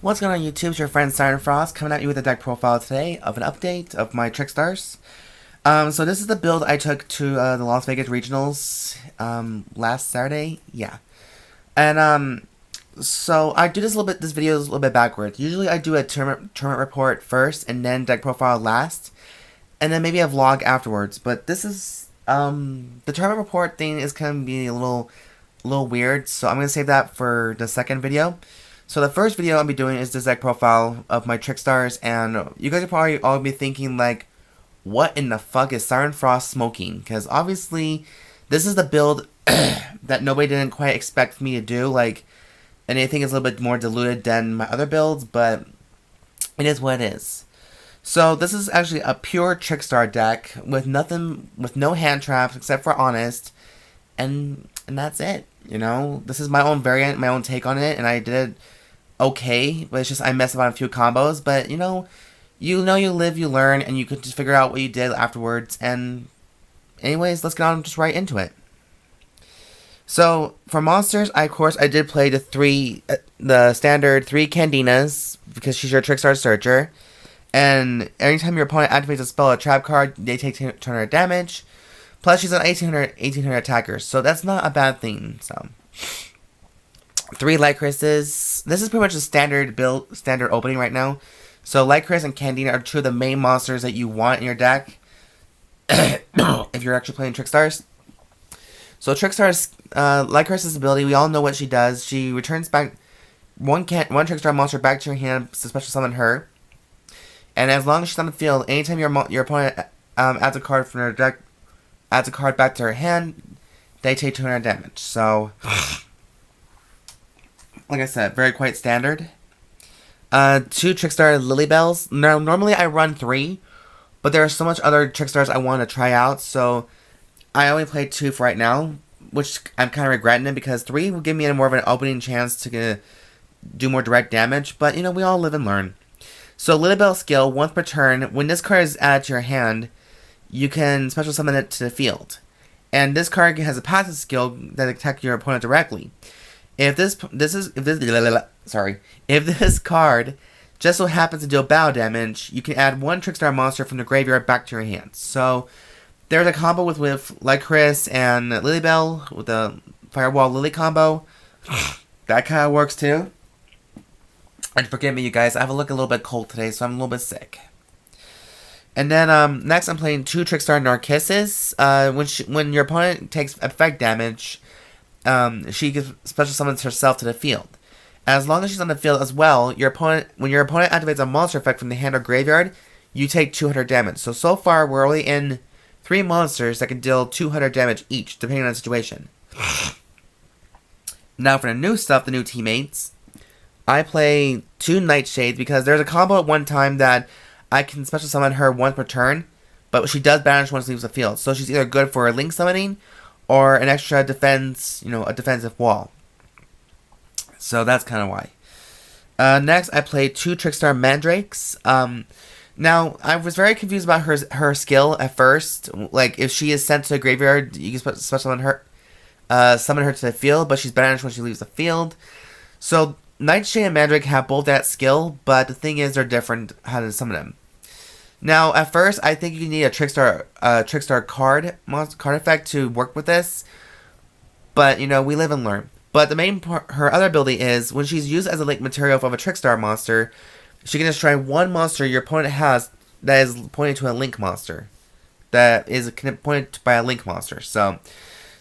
What's going on YouTube? It's your friend Siren Frost coming at you with a deck profile today of an update of my Trickstars. So this is the build I took to the Las Vegas Regionals last Saturday. Yeah. And so I do this this video is a little bit backwards. Usually I do a tournament report first and then deck profile last. And then maybe a vlog afterwards. But this is the tournament report thing is gonna be a little weird, so I'm gonna save that for the second video. So the first video I'll be doing is this deck profile of my Trickstars, and you guys are probably all be thinking like, what in the fuck is Siren Frost smoking? Because obviously, this is the build that nobody didn't quite expect me to do. Like, anything is a little bit more diluted than my other builds, but it is what it is. So this is actually a pure Trickstar deck with no hand traps except for Honest, and that's it. You know, this is my own variant, my own take on it, and I did it okay, but it's just I messed up on a few combos. But you live, you learn, and you could just figure out what you did afterwards. And anyways, let's get on just right into it. So for monsters, of course I did play the standard 3 Candinas because she's your Trickstar Searcher, and anytime your opponent activates a spell or trap card, they take 200 damage. Plus, she's an 1800 attacker, so that's not a bad thing. So, 3 Lycorises. This is pretty much a standard opening right now. So, Lycoris and Candina are two of the main monsters that you want in your deck if you're actually playing Trickstars. So, Trickstar's Lycoris' ability, we all know what she does. She returns back one Trickstar monster back to your hand to special summon her. And as long as she's on the field, anytime your opponent adds a card from their deck, adds a card back to her hand, they take 200 damage. So, like I said, very quite standard. 2 Trickstar Lilybells. Now, normally I run 3, but there are so much other Trickstars I want to try out, so I only played 2 for right now, which I'm kind of regretting it because 3 will give me more of an opening chance to do more direct damage, but we all live and learn. So, Lilybell skill, once per turn, when this card is added to your hand, you can special summon it to the field. And this card has a passive skill that attacks your opponent directly. If this card just so happens to deal battle damage, you can add 1 Trickstar monster from the graveyard back to your hands. So there's a combo with Lycoris and Lilybell with the Firewall Lily combo. That kind of works too. And forgive me, you guys, I have a little bit cold today, so I'm a little bit sick. And then next I'm playing 2 Trickstar Narkissus. When your opponent takes effect damage, she gives special summons herself to the field. As long as she's on the field as well, when your opponent activates a monster effect from the hand or graveyard, you take 200 damage. So far we're only in 3 monsters that can deal 200 damage each, depending on the situation. Now for the new stuff, the new teammates, I play 2 Nightshades because there's a combo at one time that I can special summon her once per turn, but she does banish once she leaves the field. So she's either good for link summoning or an extra defense, a defensive wall. So that's kind of why. Next, I played 2 Trickstar Mandrakes. Now, I was very confused about her skill at first. Like, if she is sent to the graveyard, you can special summon her to the field, but she's banished when she leaves the field. So Nightshade and Mandrake have both that skill, but the thing is they're different how to summon them. Now, at first, I think you need a Trickstar card effect to work with this, but we live and learn. But the main part, her other ability is when she's used as a link material of a Trickstar monster, she can destroy 1 monster your opponent has that is pointing to a link monster, that is pointed by a link monster. So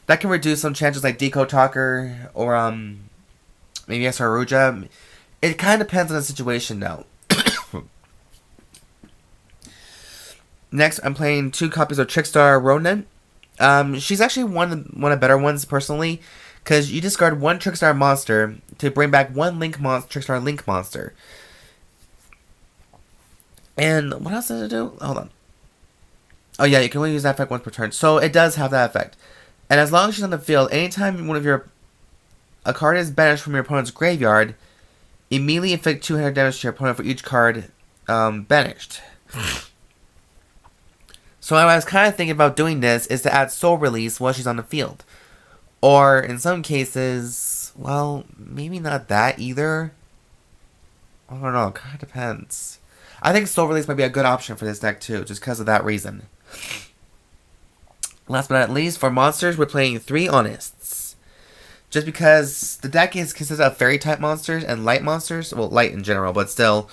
that can reduce some chances like Deco Talker or maybe Saruja. It kind of depends on the situation, though. Next, I'm playing 2 copies of Trickstar Ronan. She's actually one of the better ones, personally, because you discard 1 Trickstar monster to bring back 1 Trickstar Link monster. And what else does it do? Hold on. Oh yeah, you can only use that effect once per turn. So it does have that effect. And as long as she's on the field, anytime a card is banished from your opponent's graveyard, immediately inflict 200 damage to your opponent for each card banished. So I was kind of thinking about doing this is to add Soul Release while she's on the field. Or in some cases, well, maybe not that either. I don't know. It kind of depends. I think Soul Release might be a good option for this deck too, just because of that reason. Last but not least, for monsters, we're playing 3 Honest. Just because the deck is consists of fairy type monsters and light monsters. Well, light in general, but still.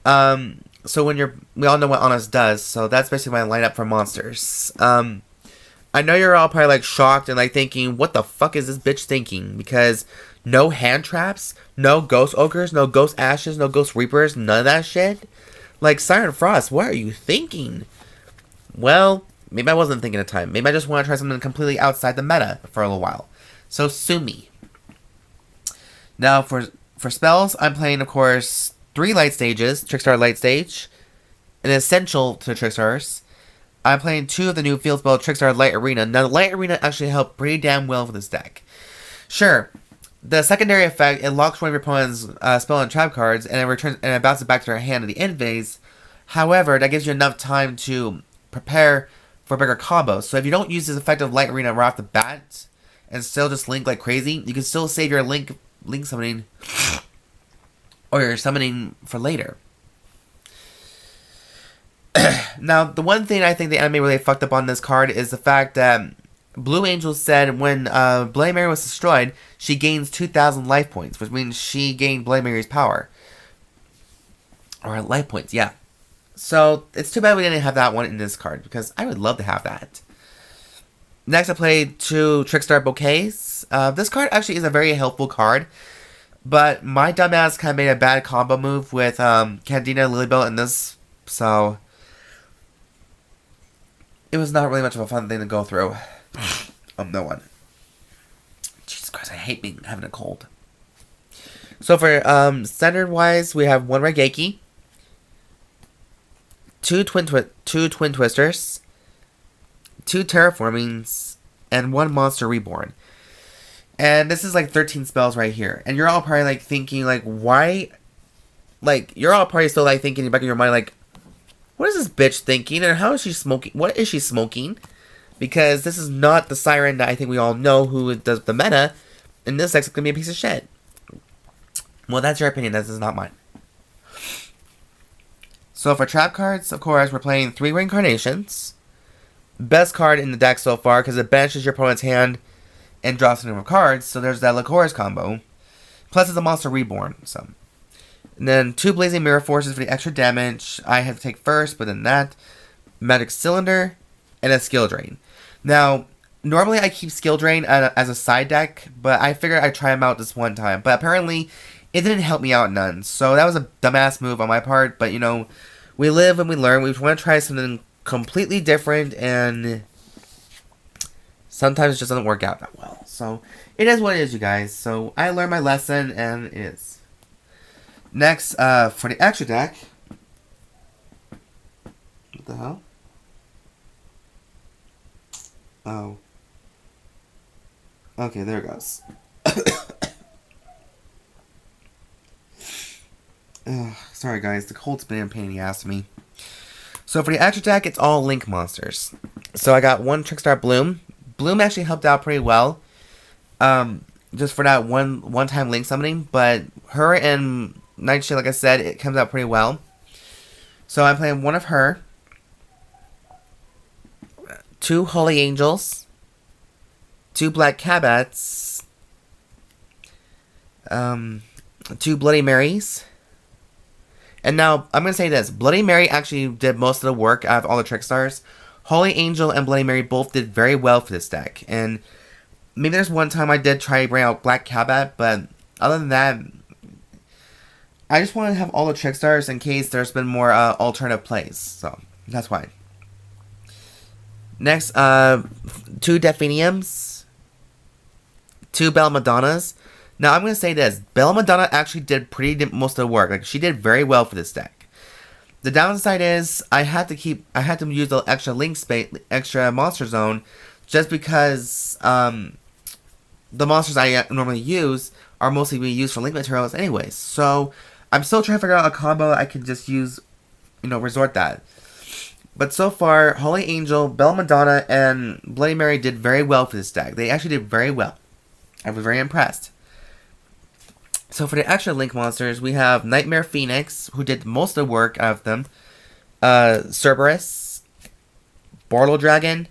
So when we all know what Honest does, so that's basically my lineup for monsters. I know you're all probably like shocked and like thinking, what the fuck is this bitch thinking? Because no hand traps, no ghost ogres, no ghost ashes, no ghost reapers, none of that shit. Like, Siren Frost, what are you thinking? Well, maybe I wasn't thinking at the time. Maybe I just want to try something completely outside the meta for a little while. So sue me. Now for spells, I'm playing, of course, 3 light stages, Trickstar Light Stage, an essential to Trickstars. I'm playing 2 of the new field spell, Trickstar Light Arena. Now, the Light Arena actually helped pretty damn well for this deck. Sure, the secondary effect, it locks one of your opponent's spell and trap cards, and it bounces back to their hand at the end phase. However, that gives you enough time to prepare for bigger combos. So if you don't use this effective Light Arena right off the bat, and still just link like crazy, you can still save your link summoning, or your summoning for later. Now, the one thing I think the anime really fucked up on this card is the fact that Blue Angel said when Bloody Mary was destroyed, she gains 2,000 life points, which means she gained Bloody Mary's power. Or life points, yeah. So, it's too bad we didn't have that one in this card, because I would love to have that. Next, I played 2 Trickstar Bouquets. This card actually is a very helpful card, but my dumbass kind of made a bad combo move with Candina, Lilybell, and this, so it was not really much of a fun thing to go through. No one. Jesus Christ, I hate having a cold. So for standard wise, we have 1 Raigeki, 2 Twin Twisters, 2 Terraformings, and 1 Monster Reborn. And this is like 13 spells right here. And you're all probably like thinking like, why? Like, you're all probably still like thinking in the back of your mind like, what is this bitch thinking? And how is she smoking? What is she smoking? Because this is not the Siren that I think we all know who does the meta. And this deck's going to be a piece of shit. Well, that's your opinion. This is not mine. So for trap cards, of course, we're playing 3 Reincarnations. Best card in the deck so far because it banishes your opponent's hand and draws a number of cards. So there's that Lycoris combo. Plus it's a Monster Reborn. So. And then 2 Blazing Mirror Forces for the extra damage. I have to take first, but then that. Magic Cylinder. And a Skill Drain. Now, normally I keep Skill Drain as a side deck, but I figured I'd try them out this one time. But apparently, it didn't help me out none. So that was a dumbass move on my part. But, you know, we live and we learn. We want to try something completely different, and sometimes it just doesn't work out that well. So, it is what it is, you guys. So, I learned my lesson, and it is. Next, for the extra deck. What the hell? Oh. Okay, there it goes. Sorry guys, the cold's been a pain in the ass to me. So for the extra deck, it's all Link monsters. So I got 1 Trickstar Bloom. Bloom actually helped out pretty well. Just for that one-time Link summoning. But her and Nightshade, like I said, it comes out pretty well. So I'm playing 1 of her. 2 Holy Angels, 2 Black Catbats, 2 Bloody Marys. And now, I'm going to say this. Bloody Mary actually did most of the work out of all the Trickstars. Holy Angel and Bloody Mary both did very well for this deck. And maybe there's one time I did try to bring out Black Catbat, but other than that, I just want to have all the Trickstars in case there's been more alternative plays. So, that's why. Next, 2 Delfiendiums, 2 Bella Madonnas. Now, I'm going to say this. Bella Madonna actually did most of the work. Like, she did very well for this deck. The downside is, I had to use the extra link space, extra monster zone, just because, the monsters I normally use are mostly being used for link materials anyways. So, I'm still trying to figure out a combo I can just use, resort that. But so far, Holy Angel, Bella Madonna, and Bloody Mary did very well for this deck. They actually did very well. I was very impressed. So for the extra link monsters, we have Knightmare Phoenix, who did most of the work out of them, Cerberus, Borreload Dragon,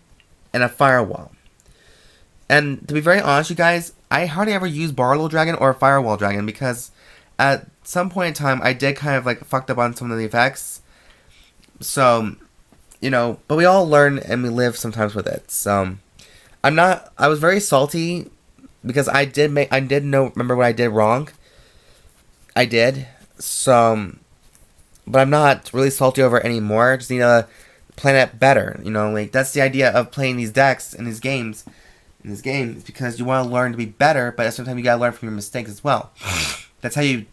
and a Firewall. And to be very honest, you guys, I hardly ever use Borreload Dragon or Firewall Dragon because at some point in time, I did kind of like fucked up on some of the effects. So, you know, but we all learn and we live sometimes with it. So, I was very salty because I did remember what I did wrong. I did. So, but I'm not really salty over it anymore. I just need to plan it better. You know, like that's the idea of playing these decks and these games. In this game, is because you want to learn to be better, but at the same time you gotta learn from your mistakes as well. That's how you,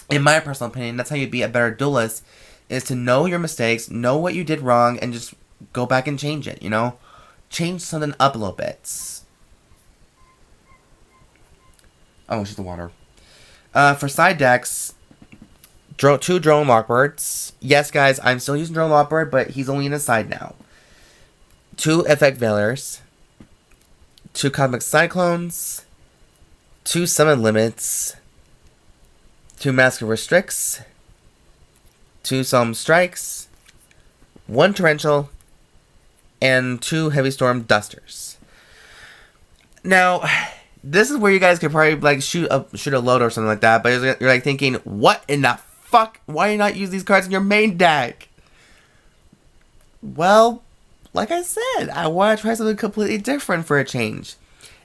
in my personal opinion, that's how you be a better duelist, is to know your mistakes, know what you did wrong, and just go back and change it, you know? Change something up a little bit. Oh, it's just the water. For side decks, 2 Droll and Lockbirds. Yes, guys, I'm still using Droll and Lockbird, but he's only in a side now. 2 Effect Veilers. 2 Cosmic Cyclones, 2 Summon Limits, 2 Mask of Restricts, 2 Solemn Strikes, 1 Torrential, and 2 Heavy Storm Dusters. Now, this is where you guys could probably like shoot a load or something like that, but you're like thinking, what in the fuck? Why do you not use these cards in your main deck? Well, like I said, I want to try something completely different for a change.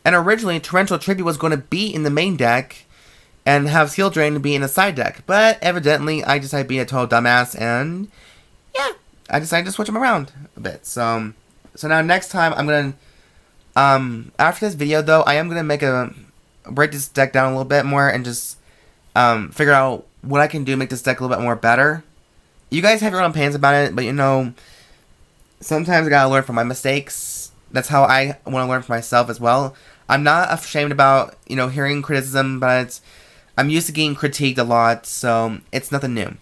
And originally, Torrential Tribute was going to be in the main deck and have Seal Drain to be in the side deck. But evidently, I decided to be a total dumbass and yeah, I decided to switch them around a bit. So now next time, I'm going to, after this video though, I am going to break this deck down a little bit more and just figure out what I can do to make this deck a little bit more better. You guys have your own opinions about it, but you know, sometimes I gotta learn from my mistakes. That's how I want to learn from myself as well. I'm not ashamed about, you know, hearing criticism, but I'm used to getting critiqued a lot, so it's nothing new.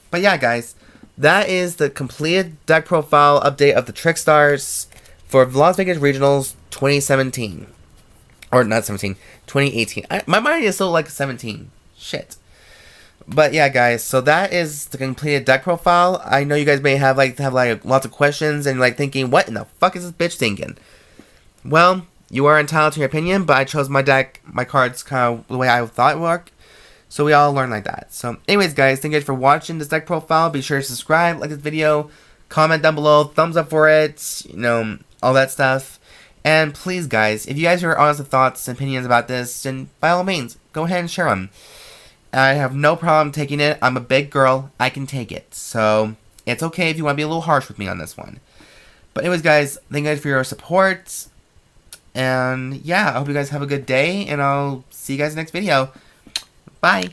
But yeah, guys, that is the completed deck profile update of the Trickstars for Las Vegas Regionals 2017. Or not 17, 2018. My mind is still like 17. Shit. But yeah, guys, so that is the completed deck profile. I know you guys may have lots of questions and like thinking, what in the fuck is this bitch thinking? Well, you are entitled to your opinion, but I chose my deck, my cards kind of the way I thought it would work. So we all learn like that. So anyways, guys, thank you guys for watching this deck profile. Be sure to subscribe, like this video, comment down below, thumbs up for it, you know, all that stuff. And please, guys, if you guys have honest thoughts and opinions about this, then by all means, go ahead and share them. I have no problem taking it. I'm a big girl. I can take it. So, it's okay if you want to be a little harsh with me on this one. But anyways, guys, thank you guys for your support. And, yeah, I hope you guys have a good day. And I'll see you guys in the next video. Bye.